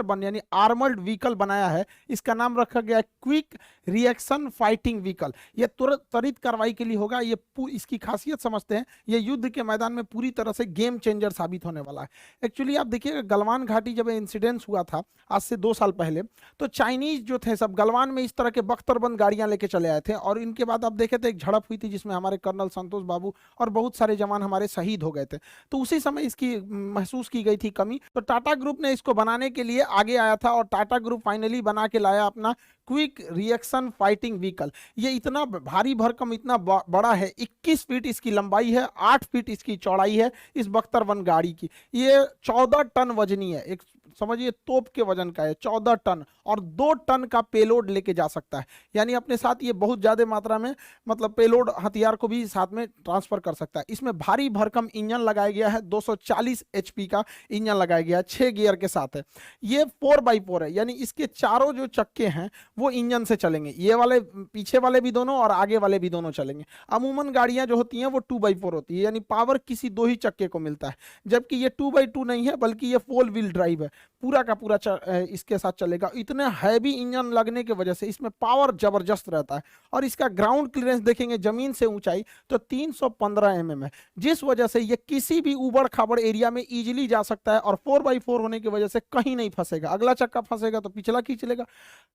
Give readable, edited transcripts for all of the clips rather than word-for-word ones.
बख्तर बन यानी armoured vehicle बनाया है। इसका नाम रखा गया है क्विक रिएक्शन फाइटिंग व्हीकल। ये तुरंत त्वरित कार्रवाई के लिए होगा। ये इसकी खासियत समझते हैं, ये युद्ध के मैदान में पूरी तरह से गेम चेंजर साबित होने वाला है। एक्चुअली आप देखिएगा गलवान घाटी जब इंसिडेंस हुआ था आज से 2 साल पहले, तो चाइनीज जो थे सब गलवान में इस तरह के बख्तरबंद गाड़ियां लेके चले आए थे, और इनके बाद आप देखे थे एक झड़प हुई थी जिसमें हमारे कर्नल संतोष बाबू और बहुत सारे जवान हमारे शहीद हो गए थे। तो उसी समय इसकी महसूस की गई थी कमी, तो टाटा ग्रुप ने इसको बनाने के लिए आगे आया था, और टाटा ग्रुप फाइनली बना के लाया अपना क्विक रिएक्शन फाइटिंग व्हीकल। ये इतना भारी भरकम, इतना बड़ा है, 21 फीट इसकी लंबाई है, 8 फीट इसकी चौड़ाई है इस बख्तरबंद गाड़ी की। ये 14 टन वजनी है, एक समझिए तोप के वजन का है 14 टन, और 2 टन का पेलोड लेके जा सकता है। यानी अपने साथ ये बहुत ज्यादा मात्रा में मतलब पेलोड हथियार को भी साथ में ट्रांसफर कर सकता है। इसमें भारी भरकम इंजन लगाया गया है, 240 HP का इंजन लगाया गया है, 6 गियर के साथ है। ये 4x4 है, यानी इसके चारों जो चक्के हैं वो इंजन से चलेंगे, ये वाले पीछे वाले भी दोनों और आगे वाले भी दोनों चलेंगे। अमूमन गाड़ियां जो होती हैं वो 2x4 होती है, यानी पावर किसी 2 ही चक्के को मिलता है, जबकि ये 2x2 नहीं है बल्कि ये 4 व्हील ड्राइव है, पूरा का पूरा इसके साथ चलेगा। इतने हैवी इंजन लगने की वजह से इसमें पावर जबरदस्त रहता है, और इसका ग्राउंड क्लियरेंस देखेंगे जमीन से ऊंचाई तो 315 mm है, जिस वजह से ये किसी भी उबड़ खाबड़ एरिया में इजीली जा सकता है, और 4x4 होने की वजह से कहीं नहीं फंसेगा। अगला चक्का फंसेगा तो पिछला खींच लेगा,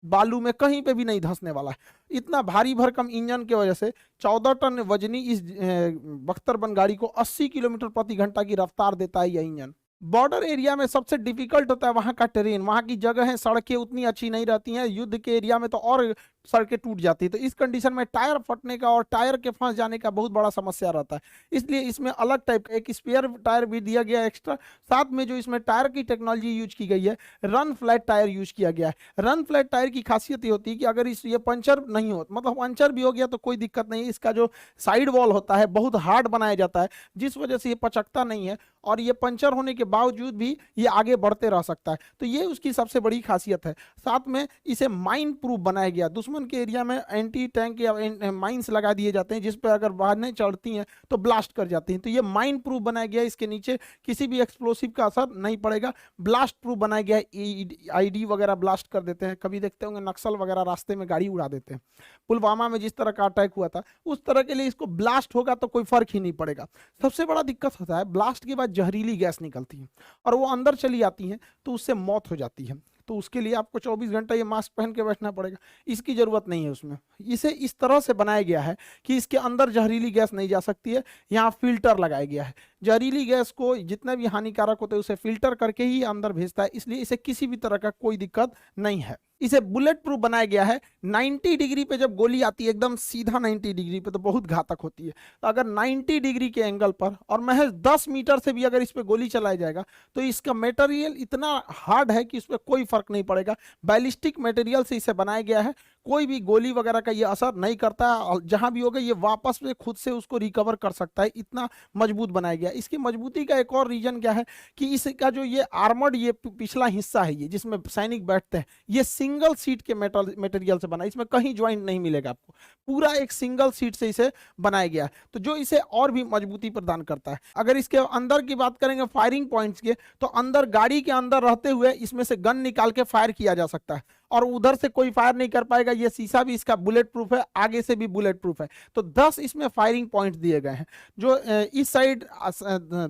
बालू में कहीं पे भी नहीं धंसने वाला है। इतना भारी भरकम इंजन की वजह से 14 टन वजनी इस बख्तरबंद गाड़ी को 80 किलोमीटर प्रति घंटा की रफ्तार देता है यह इंजन। बॉर्डर एरिया में सबसे डिफिकल्ट होता है वहां का टेरेन, वहां की जगह है, सड़कें उतनी अच्छी नहीं रहती हैं, युद्ध के एरिया में तो और सड़कें टूट जाती है, तो इस कंडीशन में टायर फटने का और टायर के फंस जाने का बहुत बड़ा समस्या रहता है। इसलिए इसमें अलग टाइप का एक स्पेयर टायर भी दिया गया है एक्स्ट्रा। साथ में जो इसमें टायर की टेक्नोलॉजी यूज की गई है, रन फ्लैट टायर यूज किया गया है। रन फ्लैट टायर की खासियत ये होती है कि अगर ये पंचर नहीं हो, मतलब पंचर भी हो गया तो कोई दिक्कत नहीं, इसका जो साइड वॉल होता है बहुत हार्ड बनाया जाता है, जिस वजह से ये पचकता नहीं है, और ये पंचर होने के बावजूद भी ये आगे बढ़ते रह सकता है। तो ये उसकी सबसे बड़ी खासियत है। साथ में इसे माइन प्रूफ बनाया गया, दुश्मन के एरिया में एंटी टैंक या माइंस लगा दिए जाते हैं, जिस पर अगर वाहनें चढ़ती हैं तो ब्लास्ट कर जाती हैं। तो ये माइन प्रूफ बनाया गया है, इसके नीचे किसी भी एक्सप्लोसिव का असर नहीं पड़ेगा। ब्लास्ट प्रूफ बनाया गया है, आईडी वगैरह ब्लास्ट कर देते हैं, कभी देखते होंगे नक्सल वगैरह रास्ते में गाड़ी उड़ा देते हैं, पुलवामा में जिस तरह का अटैक हुआ था उस तरह के लिए इसको ब्लास्ट होगा तो कोई फर्क ही नहीं पड़ेगा। सबसे बड़ा दिक्कत होता है ब्लास्ट के बाद जहरीली गैस निकलती है और वो अंदर चली आती है तो उससे मौत हो जाती है। तो उसके लिए आपको 24 घंटा ये मास्क पहन के बैठना पड़ेगा, इसकी जरूरत नहीं है उसमें। इसे इस तरह से बनाया गया है कि इसके अंदर जहरीली गैस नहीं जा सकती है। यहाँ फिल्टर लगाया गया है, जहरीली गैस को जितना भी हानिकारक होता है उसे फिल्टर करके ही अंदर भेजता है, इसलिए इसे किसी भी तरह का कोई दिक्कत नहीं है। इसे बुलेट प्रूफ बनाया गया है। 90 डिग्री पे जब गोली आती है एकदम सीधा 90 डिग्री पे तो बहुत घातक होती है, तो अगर 90 डिग्री के एंगल पर और महज 10 मीटर से भी अगर इस पे गोली चलाया जाएगा तो इसका मटेरियल इतना हार्ड है कि इस पर कोई फर्क नहीं पड़ेगा। बैलिस्टिक मटेरियल से इसे बनाया गया है, कोई भी गोली वगैरह का ये असर नहीं करता है, जहां भी होगा ये वापस में खुद से उसको रिकवर कर सकता है, इतना मजबूत बनाया गया। इसकी मजबूती का एक और रीजन क्या है कि इसका जो ये आर्मर्ड ये पिछला हिस्सा है, ये जिसमें सैनिक बैठते हैं, ये सिंगल सीट के मटेरियल से बना, इसमें कहीं ज्वाइंट नहीं मिलेगा आपको, पूरा एक सिंगल सीट से इसे बनाया गया है, तो जो इसे और भी मजबूती प्रदान करता है। अगर इसके अंदर की बात करेंगे फायरिंग पॉइंट्स के, तो अंदर गाड़ी के अंदर रहते हुए इसमें से गन निकाल के फायर किया जा सकता है और उधर से कोई फायर नहीं कर पाएगा। ये शीशा भी इसका बुलेट प्रूफ है, आगे से भी बुलेट प्रूफ है। तो 10 इसमें फायरिंग पॉइंट्स दिए गए हैं, जो इस साइड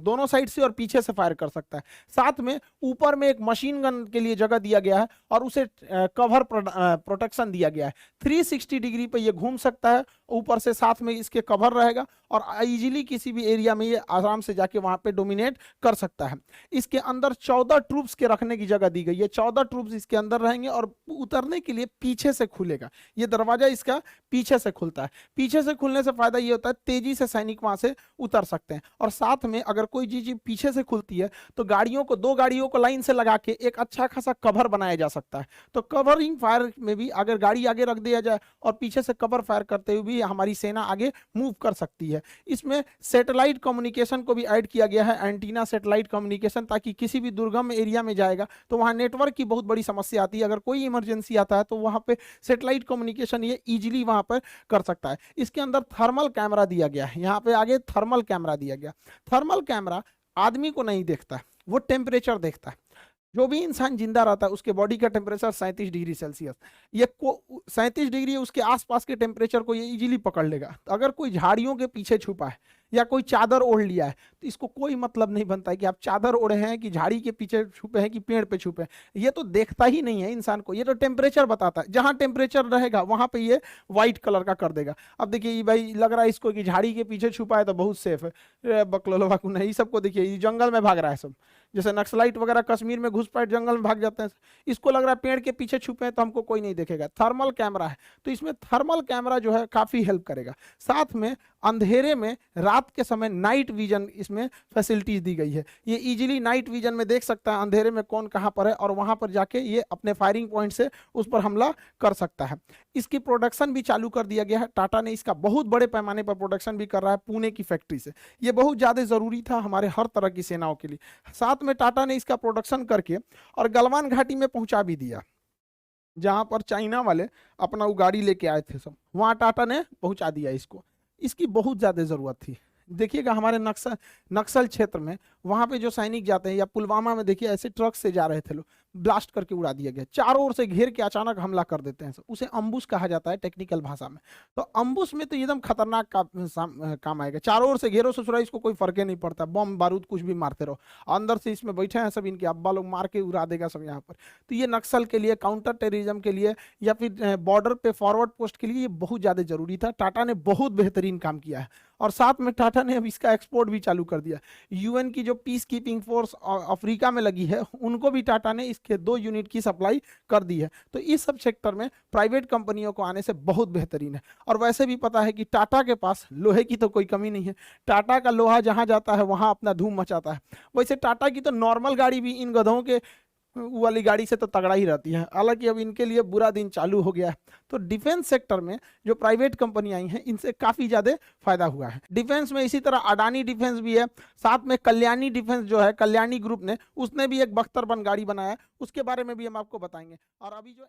दोनों साइड से और पीछे से फायर कर सकता है। साथ में ऊपर में एक मशीन गन के लिए जगह दिया गया है और उसे कवर प्रोटेक्शन दिया गया है। 360 डिग्री पे ये घूम सकता है ऊपर से, साथ में इसके कवर रहेगा और इजीली किसी भी एरिया में ये आराम से जाके वहां पे डोमिनेट कर सकता है। इसके अंदर 14 ट्रूप्स के रखने की जगह दी गई है, 14 ट्रूप्स इसके अंदर रहेंगे और उतरने के लिए पीछे से खुलेगा, ये दरवाजा इसका पीछे से खुलता है। पीछे से खुलने से फायदा ये होता है तेजी से सैनिक वहां से उतर सकते हैं, और साथ में अगर कोई चीज पीछे से खुलती है तो गाड़ियों को, 2 गाड़ियों को लाइन से लगा के एक अच्छा खासा कवर बनाया जा सकता है। तो कवरिंग फायर में भी अगर गाड़ी आगे रख दिया जाए और पीछे से कवर फायर करते हुए भी हमारी सेना आगे मूव कर सकती है। इसमें सैटेलाइट कम्युनिकेशन को भी ऐड किया गया है, एंटीना सैटेलाइट कम्युनिकेशन, ताकि किसी भी दुर्गम एरिया में जाएगा तो वहां नेटवर्क की बहुत बड़ी समस्या आती है, अगर कोई इमरजेंसी आता है तो वहां पे सैटेलाइट कम्युनिकेशन ये इजीली वहां पर कर सकता है। इसके अंदर थर्मल कैमरा दिया गया है, यहाँ पे आगे थर्मल कैमरा दिया गया। थर्मल कैमरा आदमी को नहीं देखता है, वो टेम्परेचर देखता है। जो भी इंसान जिंदा रहता है उसके बॉडी का टेम्परेचर 37 डिग्री सेल्सियस, ये 37 डिग्री उसके आसपास के टेम्परेचर को ये इजीली पकड़ लेगा। तो अगर कोई झाड़ियों के पीछे छुपा है या कोई चादर ओढ़ लिया है तो इसको कोई मतलब नहीं बनता है कि आप चादर ओढ़े हैं कि झाड़ी के पीछे छुपे हैं कि पेड़ पे छुपे हैं, ये तो देखता ही नहीं है इंसान को, ये तो टेम्परेचर बताता है। जहां टेम्परेचर रहेगा वहां पे ये व्हाइट कलर का कर देगा। अब देखिए ये भाई लग रहा है इसको कि झाड़ी के पीछे छुपा है तो बहुत सेफ है, बकलोलवा को नहीं, सबको देखिए ये जंगल में भाग रहा है सब, जैसे नक्सलाइट वगैरह कश्मीर में घुसपैठ जंगल में भाग जाते हैं, इसको लग रहा है पेड़ के पीछे छुपे हैं तो हमको कोई नहीं देखेगा। थर्मल कैमरा है तो इसमें थर्मल कैमरा जो है काफी हेल्प करेगा। साथ में अंधेरे में रात के समय नाइट विजन इसमें फैसिलिटीज दी गई है, ये इजीली नाइट विजन में देख सकता है अंधेरे में कौन कहां पर है और वहां पर जाके ये अपने फायरिंग पॉइंट से उस पर हमला कर सकता है। इसकी प्रोडक्शन भी चालू कर दिया गया है, टाटा ने इसका बहुत बड़े पैमाने पर प्रोडक्शन भी कर रहा है पुणे की फैक्ट्री से, ये बहुत ज्यादा जरूरी था हमारे हर तरह की सेनाओं के लिए। साथ में टाटा ने इसका प्रोडक्शन करके और गलवान घाटी में पहुंचा भी दिया, जहां पर चाइना वाले अपना वो गाड़ी लेके आए थे सब, वहां टाटा ने पहुंचा दिया इसको। इसकी बहुत ज्यादा जरूरत थी। देखिएगा हमारे नक्सल क्षेत्र में वहां पे जो सैनिक जाते हैं या पुलवामा में देखिए ऐसे ट्रक से जा रहे थे लोग, ब्लास्ट करके उड़ा दिया गया, चारों ओर से घेर के अचानक हमला कर देते हैं, उसे अम्बुश कहा जाता है टेक्निकल भाषा में। तो अम्बुश में तो एकदम खतरनाक काम आएगा, चारों ओर से घेरो ससुरा, इसको कोई फर्क नहीं पड़ता, बम बारूद कुछ भी मारते रहो, अंदर से इसमें बैठे हैं सब इनके अब्बा लोग, मार के उड़ा देगा सब यहाँ पर। तो ये नक्सल के लिए, काउंटर टेररिज्म के लिए या फिर बॉर्डर पे फॉरवर्ड पोस्ट के लिए ये बहुत ज्यादा जरूरी था। टाटा ने बहुत बेहतरीन काम किया है और साथ में टाटा ने अब इसका एक्सपोर्ट भी चालू कर दिया। यूएन की जो पीस कीपिंग फोर्स अफ्रीका में लगी है उनको भी टाटा ने इसके 2 यूनिट की सप्लाई कर दी है। तो इस सब सेक्टर में प्राइवेट कंपनियों को आने से बहुत बेहतरीन है। और वैसे भी पता है कि टाटा के पास लोहे की तो कोई कमी नहीं है, टाटा का लोहा जहां जाता है वहां अपना धूम मचाता है। वैसे टाटा की तो नॉर्मल गाड़ी भी इन गधों के वाली गाड़ी से तो तगड़ा ही रहती है, हालांकि अब इनके लिए बुरा दिन चालू हो गया है। तो डिफेंस सेक्टर में जो प्राइवेट कंपनी आई हैं इनसे काफी ज्यादा फायदा हुआ है। डिफेंस में इसी तरह अडानी डिफेंस भी है, साथ में कल्याणी डिफेंस जो है कल्याणी ग्रुप ने, उसने भी एक बख्तरबंद गाड़ी बनाया है, उसके बारे में भी हम आपको बताएंगे। और अभी जो